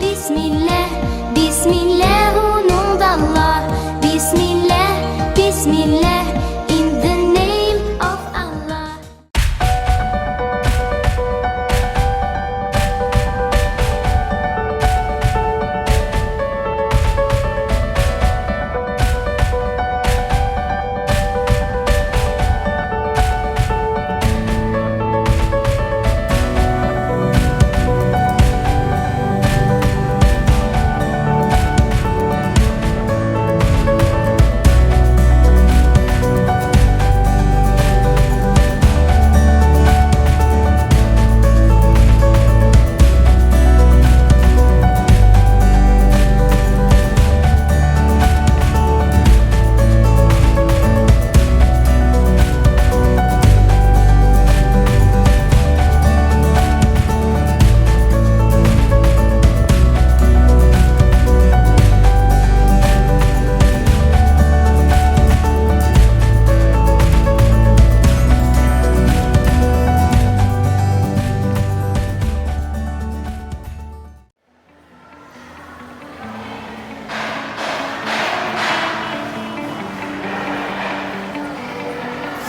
Bismillah, Bismillah, au nom d'Allah. Bismillah, Bismillah, in the name of Allah.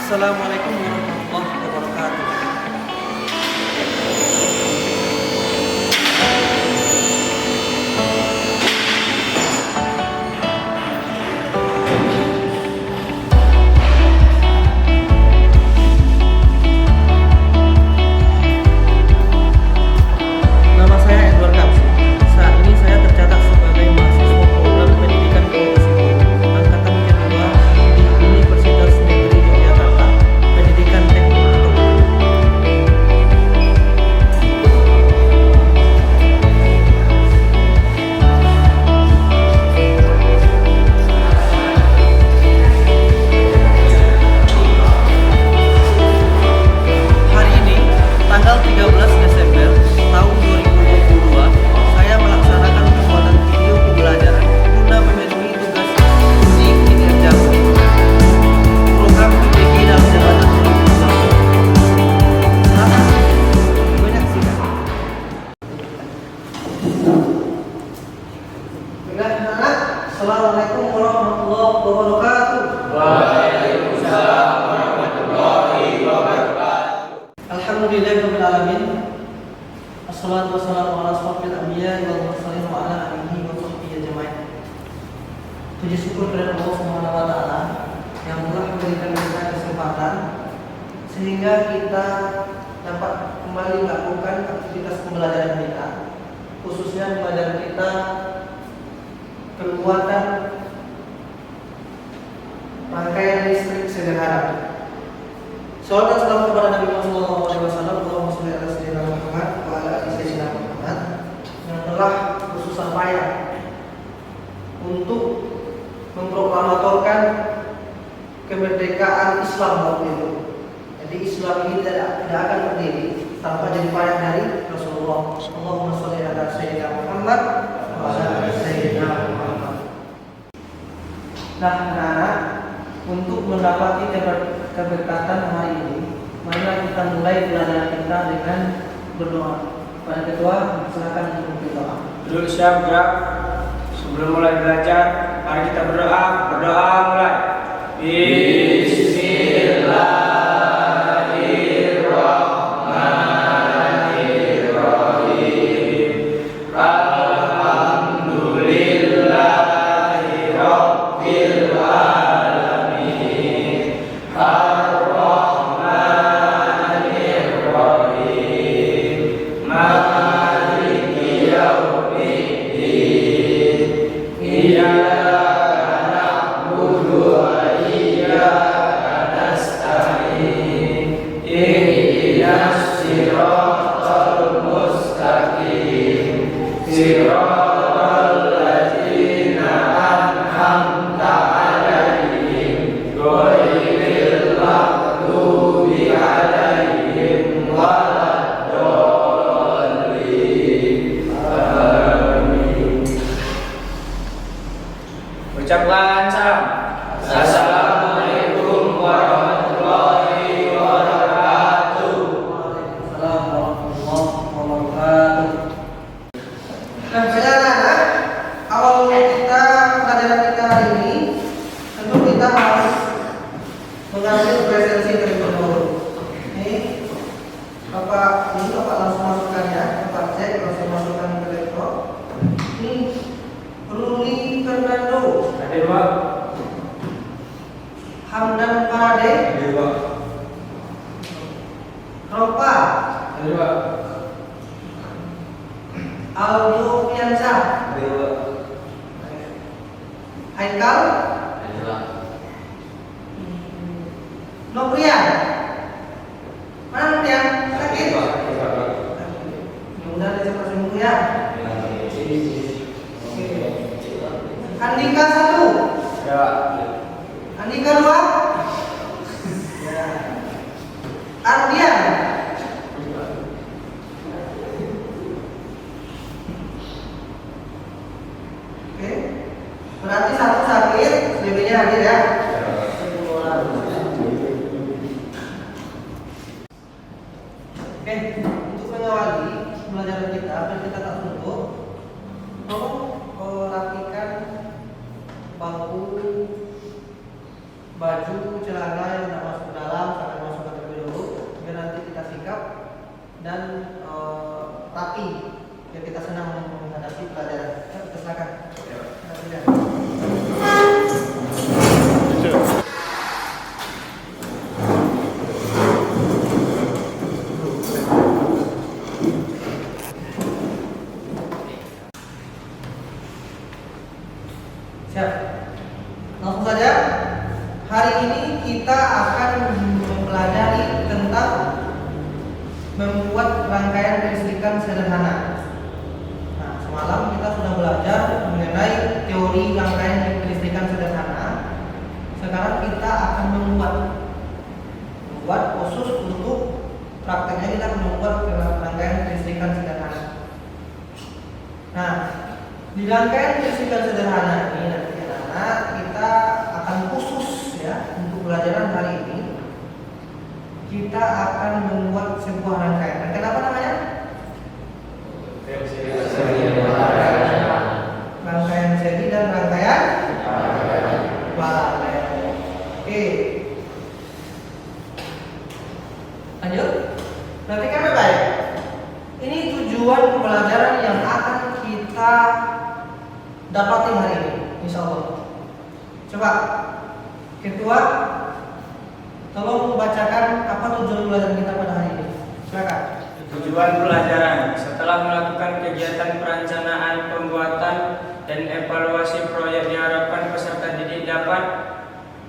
Assalamualaikum warahmatullahi wabarakatuh. Nama saya Edward Kamsi. Saat ini saya tercatat sebagai mahasiswa program pendidikan komunikasi angkatan kedua di Universitas Negeri Yogyakarta, pendidikan teknik. Hari ini, tanggal 13 Desember tahun 2022, saya melaksanakan pembuatan video pembelajaran guna memenuhi tugas uji kinerja program PPG dalam jabatan 2020. Banyak sih kan? Baiklah anak-anak, Assalamualaikum warahmatullahi wabarakatuh. Alhamdulillahirabbil alamin. Assalatu wassalamu ala asyrofil anbiya'i wal mursalin wa ala alihi wa sahbihi ajmain. Puji syukur kepada Allah Subhanahu wa taala yang telah memberikan kita kesempatan sehingga kita dapat kembali melakukan aktivitas pembelajaran kita, khususnya pembelajaran kita kekuatan rangkaian listrik sederhana. Salawat dan salam kepada Nabi Muhammad SAW, Allahumma sholli ala sayyidina Muhammad wa ala ali sayyidina Muhammad, yang telah bersusah payah untuk memproklamatorkan kemerdekaan Islam waktu itu. Jadi Islam ini tidak akan berdiri tanpa jerih payah dari Rasulullah. Allahumma sholli ala sayyidina Muhammad wa ala ali sayyidina Muhammad. Nah, anak-anak, untuk mendapati keberkatan hari ini, marilah kita mulai pelajaran kita dengan berdoa. Pada ketua, silakan untuk berdoa. Duduk siap gerak. Sebelum mulai belajar, mari kita berdoa. Berdoa mulai. Bismillahirrahmanirrahim. Alhamdulillahirabbil alamin. Ar-Rahmanirrahim. Maliki yaumiddin. Iyyaka na'budu wa iyyaka nasta'in. Ihdinas siratal mustaqim. Siratal ladzina an'amta 'alaihim ghairil maghdubi 'alaihim waladdallin. Amin. Ucapkan salam. Assalamualaikum warahmatullahi wabarakatuh. Waalaikumsalam warahmatullahi wabarakatuh. Dan saya Aldo Fiansa. Haikal Noprian. Mana Noprian? Sakit? Mudah dia cepat sembuh ya. Andika 1. Ya. Andika 2. Ya. Ardian. Oke. Berarti satu sakit, selebihnya hadir ya. Oke, untuk mengawali pembelajaran kita, dan kita tak tutup, tolong rapikan bangku, baju, celana yang tidak masuk ke dalam, sampai masuk ke terlebih dulu, biar nanti kita sikap dan rapi, biar kita senang menghadapi pelajaran. Ya, kita silakan. Siap. Langsung saja. Hari ini kita akan mempelajari tentang membuat rangkaian kelistrikan sederhana. Nah, semalam kita sudah belajar mengenai teori rangkaian kelistrikan sederhana. Sekarang kita akan membuat khusus untuk prakteknya kita akan membuat rangkaian kelistrikan sederhana. Nah, di rangkaian kelistrikan sederhana ini nanti anak-anak kita akan khusus ya untuk pelajaran hari ini kita akan membuat sebuah rangkaian. Rangkaian apa namanya? Rangkaian seri dan rangkaian paralel. Oke. Lanjut. Perhatikan baik-baik. Ini tujuan pembelajaran yang akan kita dapati hari ini, insya Allah. Coba, ketua, tolong membacakan apa tujuan pelajaran kita pada hari ini. Silakan. Tujuan pelajaran setelah melakukan kegiatan perencanaan, pembuatan, dan evaluasi proyek diharapkan peserta didik dapat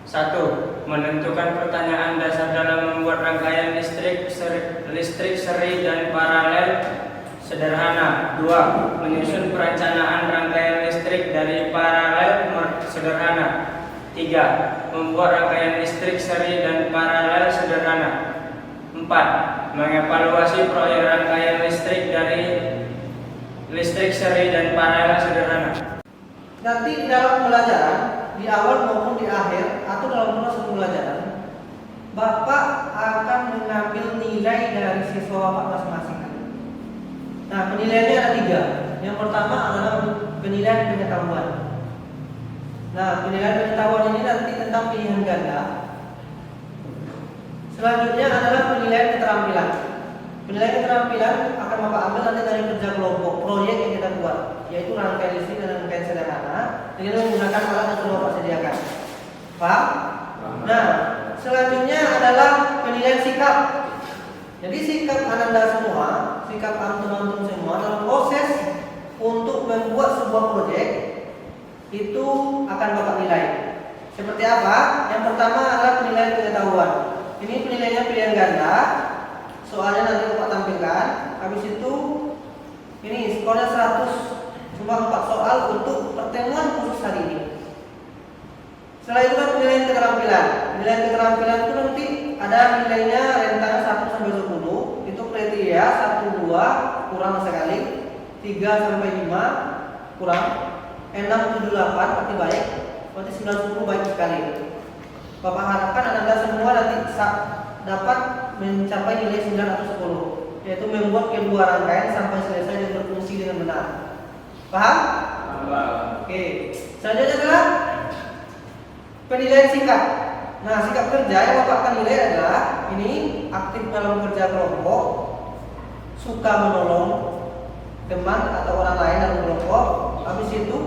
1. Menentukan pertanyaan dasar dalam membuat rangkaian listrik seri dan paralel sederhana. 2. Menyusun perencanaan rangkaian listrik dari paralel sederhana. 3. Membuat rangkaian listrik seri dan paralel sederhana. 4. Mengevaluasi proyek rangkaian listrik dari listrik seri dan paralel sederhana. Nanti di dalam pembelajaran, di awal maupun di akhir atau dalam proses pembelajaran, Bapak akan mengambil nilai dari siswa Bapak masing-masing. Nah, penilaiannya ada 3. Yang pertama adalah penilaian pengetahuan. Nah, penilaian pengetahuan ini nanti tentang pilihan ganda. Selanjutnya adalah penilaian keterampilan. Penilaian keterampilan akan Bapak ambil nanti dari kerja kelompok, proyek yang kita buat, yaitu rangkaian listrik dan rangkaian sederhana dengan menggunakan alat yang sudah Bapak sediakan. Paham? Nah, selanjutnya adalah penilaian sikap. Jadi sikap Anda semua, sikap teman-teman semua dalam proses untuk membuat sebuah proyek itu akan Bapak nilai. Seperti apa? Yang pertama adalah penilaian pengetahuan. Ini penilaiannya pilihan ganda. Soalnya nanti Bapak tampilkan. Habis itu ini skornya 100. Cuma 4 soal untuk pertemuan khusus hari ini. Setelah itu kan penilaian keterampilan. Penilaian keterampilan itu nanti ada nilainya rentangan 1 sampai 10. Itu kriteria 1, 2 kurang sekali, 3 sampai 5 kurang, 6, 7, 8 berarti baik, berarti 9, 10 baik sekali. Bapak harapkan Anda semua nanti dapat mencapai nilai 9 atau 10, yaitu membuat kedua rangkaian sampai selesai dan berfungsi dengan benar. Paham? Oke. Selanjutnya adalah penilaian sikap. Nah, sikap kerja yang Bapak akan nilai adalah ini aktif dalam kerja kelompok, suka menolong teman atau orang lain dalam kelompok. Habis itu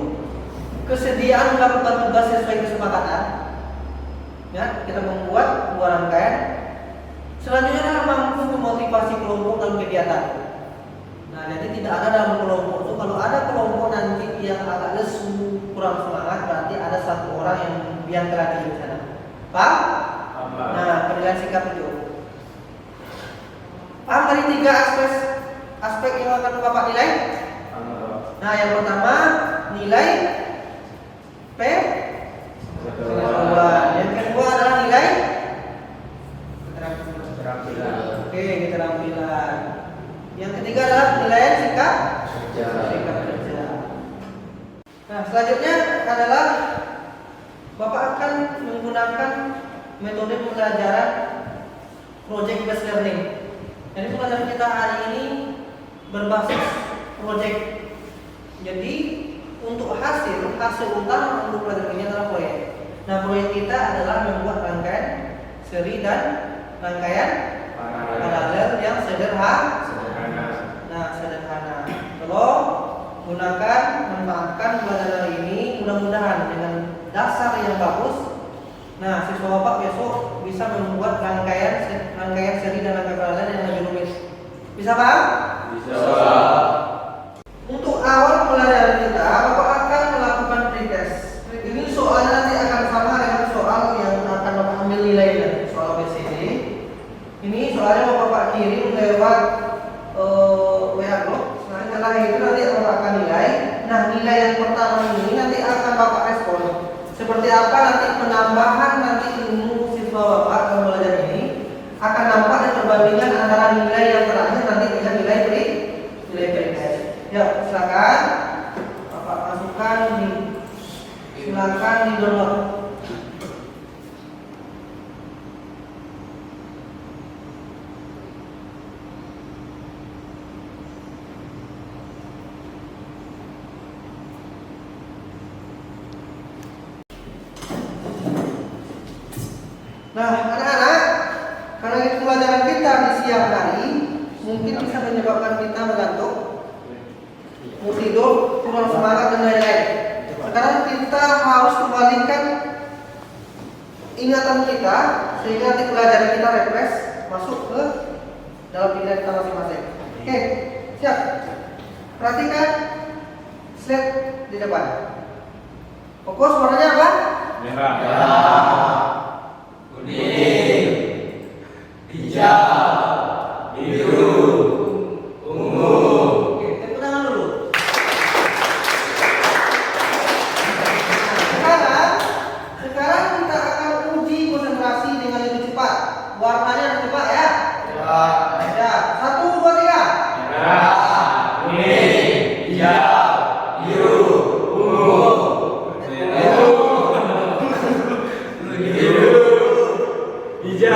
kesediaan melakukan tugas sesuai kesepakatan. Ya, kita membuat 2 rangkaian. Selanjutnya adalah mampu memotivasi kelompok dalam kegiatan. Nah, jadi tidak ada dalam kelompok itu kalau ada kelompok nanti yang agak lesu, kurang semangat, berarti ada satu orang yang terlatih di sana. Paham? Nah, penilaian sikap itu. Paham dari 3 aspek yang akan Bapak nilai? Nah, yang pertama nilai pengetahuan. Yang kedua adalah nilai keterampilan. Oke, keterampilan. Yang ketiga adalah penilaian sikap kerja. Nah, selanjutnya adalah Bapak akan menggunakan metode pembelajaran project based learning. Jadi pembelajaran kita hari ini berbasis project. Jadi untuk hasil utama untuk pelajaran ini adalah proyek. Nah, proyek kita adalah membuat rangkaian seri dan rangkaian paralel yang sederhana. Nah, sederhana. Tolong manfaatkan pelajaran hari ini, mudah-mudahan dengan dasar yang bagus. Nah, siswa Bapak besok bisa membuat rangkaian seri dan rangkaian paralel yang lebih rumit. Bisa paham? Bisa. Untuk awal pelajaran kita, Bapak akan melakukan pretest. Ini soalnya nanti akan sama dengan soal yang akan Bapak ambil nilainya, soal ABCD. Ini soalnya Bapak kirim lewat WA Group. Nah, setelah itu nanti Bapak akan nilai. Nah, nilai yang pertama ini nanti akan Bapak respon. Seperti apa nanti penambahan nanti ilmu siswa Bapak dalam belajar ini akan nampak dan perbandingan antara nilai yang terakhir nanti dengan nilai pretest. Ya, silakan Bapak masukkan silakan di download. Nah, anak-anak, karena itu pelajaran kita di siang hari mungkin bisa menyebabkan kita mengantuk, mau tidur, kurang semangat dan lain-lain. Sekarang kita harus kembalikan ingatan kita sehingga nanti pelajaran kita refresh masuk ke dalam pikiran kita masing-masing. Oke, siap. Perhatikan slide di depan. Fokus, warnanya apa? Merah. Kuning, hijau, biru, ungu. Oke, tepuk tangan dulu. Sekarang kita akan uji konsentrasi dengan lebih cepat. Warnanya lebih cepat ya. Ya, 1, 2, 3. Merah, kuning, hijau, biru, ungu. Hijau,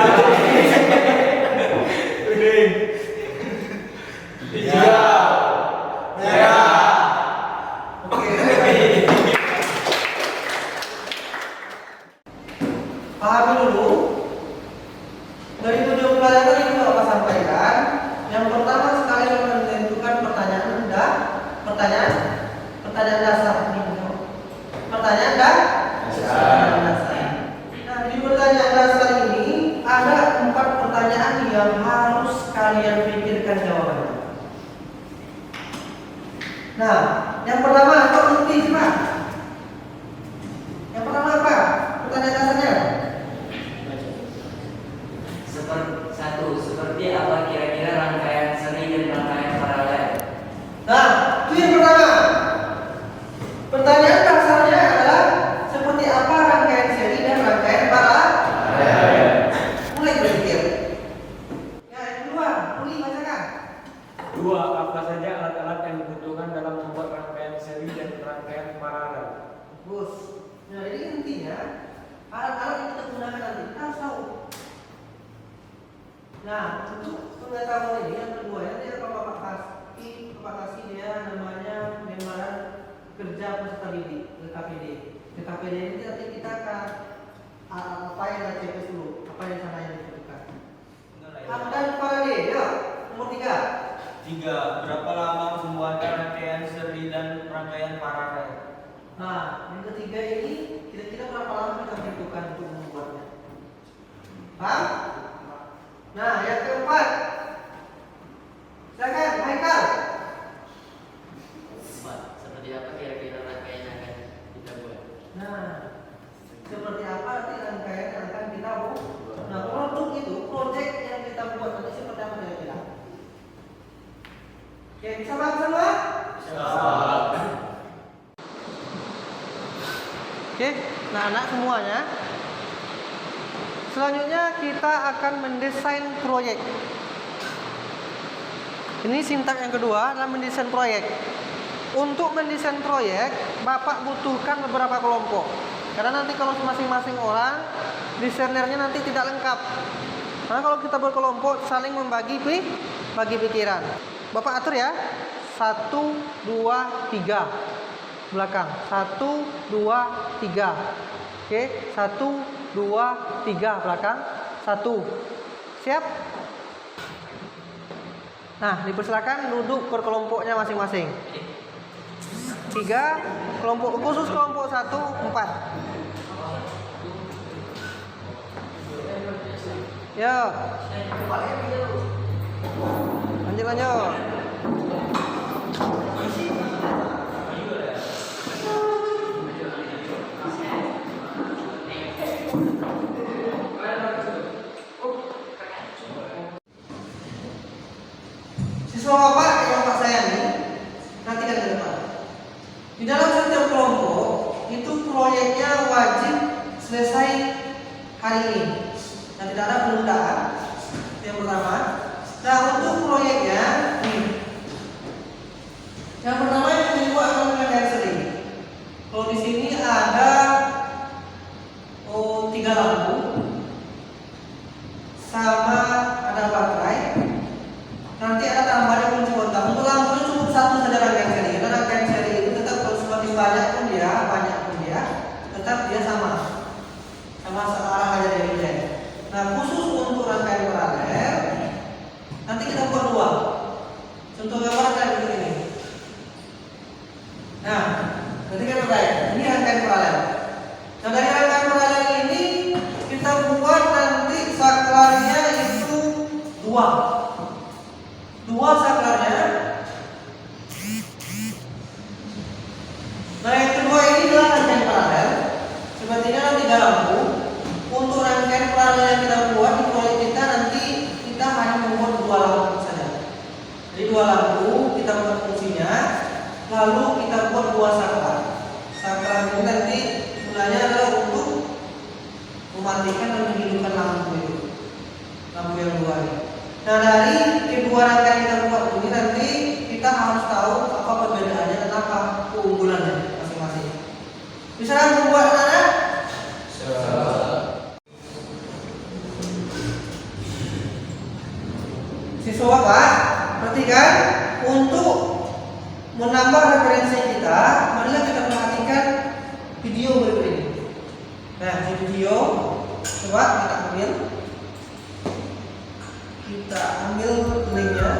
kuning, hijau, merah. Oke. Pahami dulu. Dari tujuan pelajaran ini Bapak sampaikan. Yang pertama sekali kita menentukan pertanyaan dasar. Pertanyaan dasar. Nah, di pertanyaan dasar ini ada 4 pertanyaan yang harus kalian pikirkan jawabannya. Nah, yang pertama apa inti Pak? Yang pertama apa? Pertanyaan dasarnya. Seperti apa kira-kira rangkaian seri dan rangkaian paralel? Nah, itu yang pertama. Pertanyaan dasarnya adalah seperti apa rangkaian seri dan rangkaian paralel. Mulai berpikir. Ya, yang kedua, Uli bacakan. 2. Apa saja alat-alat yang dibutuhkan dalam membuat rangkaian seri dan rangkaian paralel? Bagus. Nah, jadi intinya alat-alat yang kita gunakan nanti kita harus tahu. Nah, untuk pengetahuan ini yang kedua ya, dia Bapak kasih dia namanya gambaran kerja peserta didik (KPD). KPD ini nanti kita akan apa yang ada checklist dulu, apa yang sana yang dibutuhkan. Hamdan Farade, ya, nomor 3. 3. Berapa lama pembuatan rangkaian seri dan rangkaian paralel? Nah, yang ketiga ini kira-kira berapa lama kita butuhkan untuk membuatnya? Paham? Nah, yang keempat, silakan Haikal. Oke, nah anak semuanya. Selanjutnya kita akan mendesain proyek. Ini sintak yang kedua adalah mendesain proyek. Untuk mendesain proyek, Bapak butuhkan beberapa kelompok. Karena nanti kalau masing-masing orang, desainernya nanti tidak lengkap. Karena kalau kita berkelompok, saling membagi pikiran. Bapak atur ya. 1, 2, 3. Belakang. 1, 2, 3. Oke, 1, 2, 3 belakang. 1. Siap? Nah, dipersilakan duduk per kelompoknya masing-masing. 3 kelompok khusus kelompok 1 4. Ya. Lanjut. Siswa Bapak yang Pak saya nih, perhatikan ke depan. Di dalam setiap kelompok itu proyeknya wajib selesai hari ini. Dan tidak ada penundaan. Yang pertama. Nah, untuk proyeknya yang pertama yang dibuat dengan garis. Kalau di sini ada 3 lampu sama ada baterai. Nanti ada tambahan kunci kontak. Untuk lampunya cukup 1 saja rangkaian seri. Karena rangkaian seri itu tetap kalau semakin banyak pun dia tetap dia sama searah aja dia. Nah, khusus untuk rangkaian paralel nanti kita buat 2. Contoh gambar kayak begini. Nah, nanti kan ini rangkaian paralel. Nah, dari rangkaian paralel ini kita buat nanti saklarnya itu 2 saklarnya. Nah, yang kedua ini adalah rangkaian paralel. Sepertinya nanti 3 lampu. Untuk rangkaian paralel yang kita buat di proyek kita nanti kita hanya membuat 2 lampu saja. Jadi 2 lampu kita buat fungsinya, lalu kita buat 2 saklar. Saklar ini nanti gunanya adalah untuk mematikan dan menghidupkan lampu itu. Lampu yang 2 ini. Nah, dari kedua rangkaian kita buat ini nanti kita harus tahu apa perbedaannya dan apa keunggulannya masing-masing. Bisa membuat anak? Siswa Bapak, perhatikan untuk menambah referensi kita, marilah kita perhatikan video berikut ini. Nah, di video coba kita ambil linknya.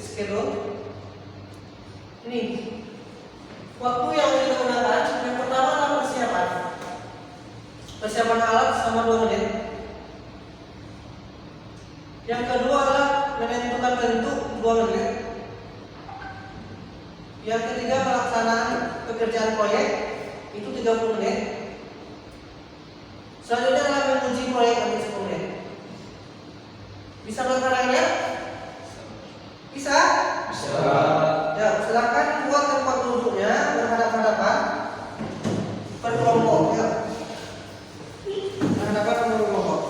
schedule. Ini waktu yang kita gunakan. Yang pertama adalah persiapan alat selama 2 menit. Yang kedua adalah menentukan bentuk 2 menit. Yang ketiga pelaksanaan pekerjaan proyek itu 30 menit. Selanjutnya adalah menguji proyek nanti 10 menit. Bisa melaksanakannya? Bisa? Bisa. Ya, silakan buat tempat duduknya berhadapan-hadapan per kelompok ya. Berhadapan per kelompok.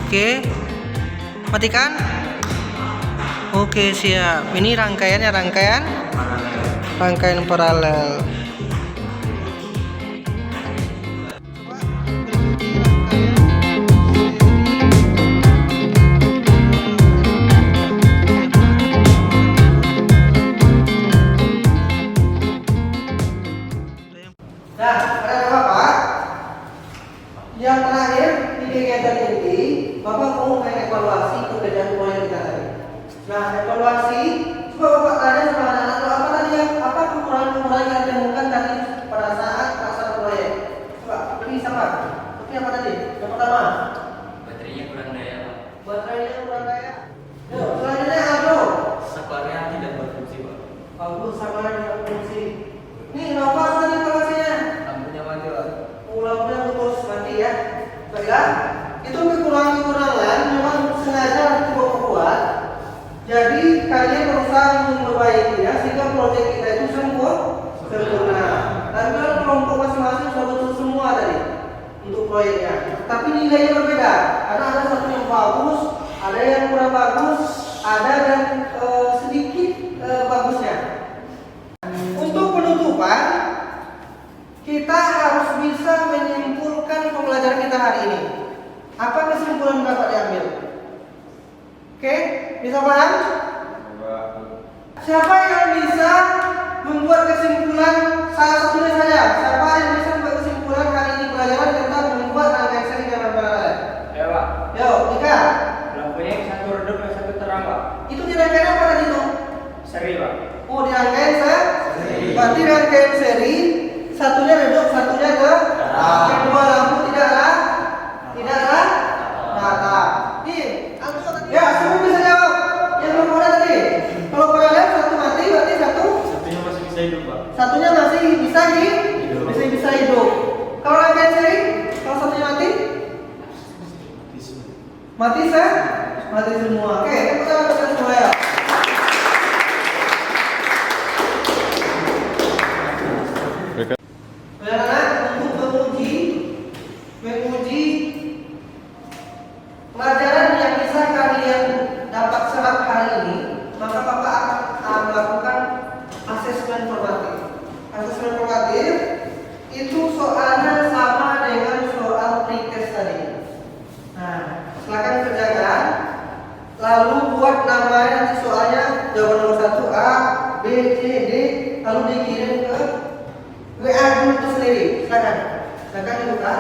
Oke, matikan. Oke, siap. Ini rangkaiannya rangkaian paralel. Nah, ada Bapak. Yang terakhir di kegiatan ini, Bapak mau mengevaluasi pekerjaan proyek kita tadi. Nah, evaluasi, coba Bapak tanya sama anak-anak apa tadi yang apa kekurangan-kekurangan yang ditemukan tadi pada saat pelaksanaan proyek. Coba, ini sama. Ini apa tadi? Yang pertama, Baterainya kurang daya, Pak. baterainya kurang daya. Yuk, selanjutnya Aldo. Saklarnya tidak berfungsi, Pak. Aldo sama yang fungsi. Nih, apa tadi evaluasinya? Lampunya mati, Pak. Lampunya putus mati ya. Baiklah. itu kekurangan-kekurangan memang sengaja dibuat. Jadi kalian berusaha memperbaikinya sehingga proyek kita itu sempurna. Dan kalau kelompok masing-masing sudah betul semua tadi untuk proyeknya. Tapi nilainya berbeda. Karena ada satu yang bagus, ada yang kurang bagus, ada yang sedikit bagusnya. Untuk penutupan, kita harus bisa menyimpulkan pembelajaran kita hari ini. Apa kesimpulan yang dapat diambil? Oke, bisa paham? Siapa yang bisa membuat kesimpulan salah satunya saja? Siapa yang bisa membuat kesimpulan hari ini pelajaran tentang membuat rangkaian seri dan paralel? Ya Pak. Yo, Ika. Lampunya yang satu redup, yang satu terang Pak. Itu di rangkaian apa tadi tuh? Seri Pak. Oh, di rangkaian seri. Berarti rangkaian seri satunya redup, satunya terang. Kedua lampu tidaklah rata. Ya, semua bisa jawab. Yang belum ada tadi. Kalau paralel satu mati, berarti Satunya masih bisa hidup, Pak. satunya masih bisa hidup. Kalau rangkaian seri, kalau satunya mati, mati semua. Oke, kita lakukan semua ya. Anak-anak untuk menguji pelajaran yang bisa kalian dapat serap hari ini, maka Bapak akan melakukan asesmen formatif. Asesmen formatif itu soalnya sama dengan soal pretest tadi. Nah, silakan kerjakan. Lalu buat namanya nanti soalnya jawaban nomor 1 A, B, C, D, lalu dikirim ke WA guru itu sendiri. Silakan dibuka.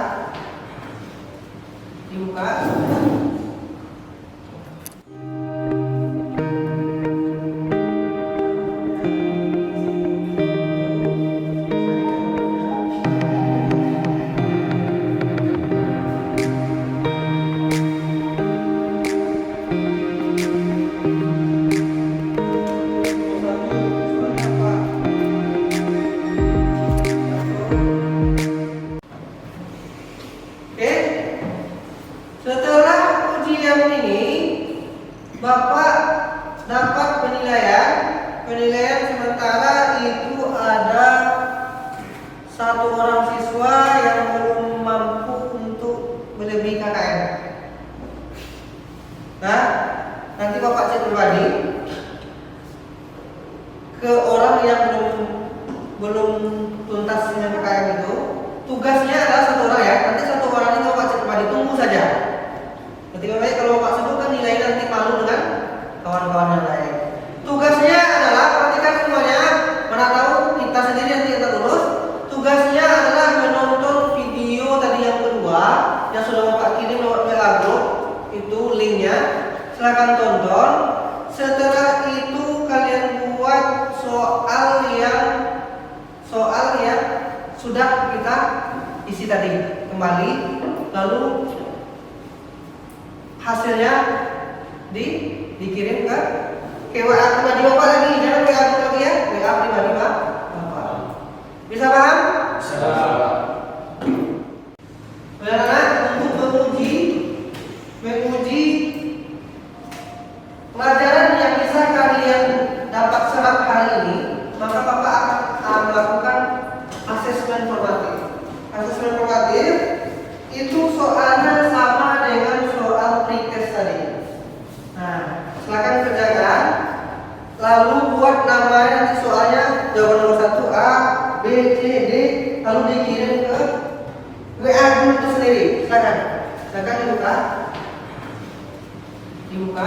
Setelah ujian ini, Bapak dapat penilaian sementara itu ada satu orang siswa yang belum mampu untuk melebihi KKM. Nah, nanti Bapak cek pribadi ke orang yang belum tuntas dengan KKM itu. Tugasnya adalah satu orang ya. Nanti satu orang ini Bapak cek pribadi, tunggu saja. Ketika baik kalau Bapak sebut kan nilai nanti malu dengan kawan-kawan yang lain. Tugasnya adalah perhatikan semuanya. Mana tahu kita sendiri nanti kita lulus. Tugasnya adalah menonton video tadi yang kedua yang sudah Bapak kirim lewat WA group, itu linknya. Silahkan tonton. Setelah itu kalian buat soal yang sudah kita isi tadi kembali, lalu hasilnya dikirim ke WA pribadi Bapak lagi, jangan WA group lagi ya, WA pribadi Bapak. Bisa paham? Bisa. Anak-anak untuk menguji pelajaran yang bisa kalian dapat serap hari ini, maka Bapak akan melakukan asesmen formatif. Asesmen formatif itu soalnya sama dengan soal pretest tadi. Nah, silakan kerjakan. Lalu buat namanya nanti soalnya jawaban nomor 1 A, B, C, D, lalu dikirim ke WA guru itu sendiri. Silakan dibuka.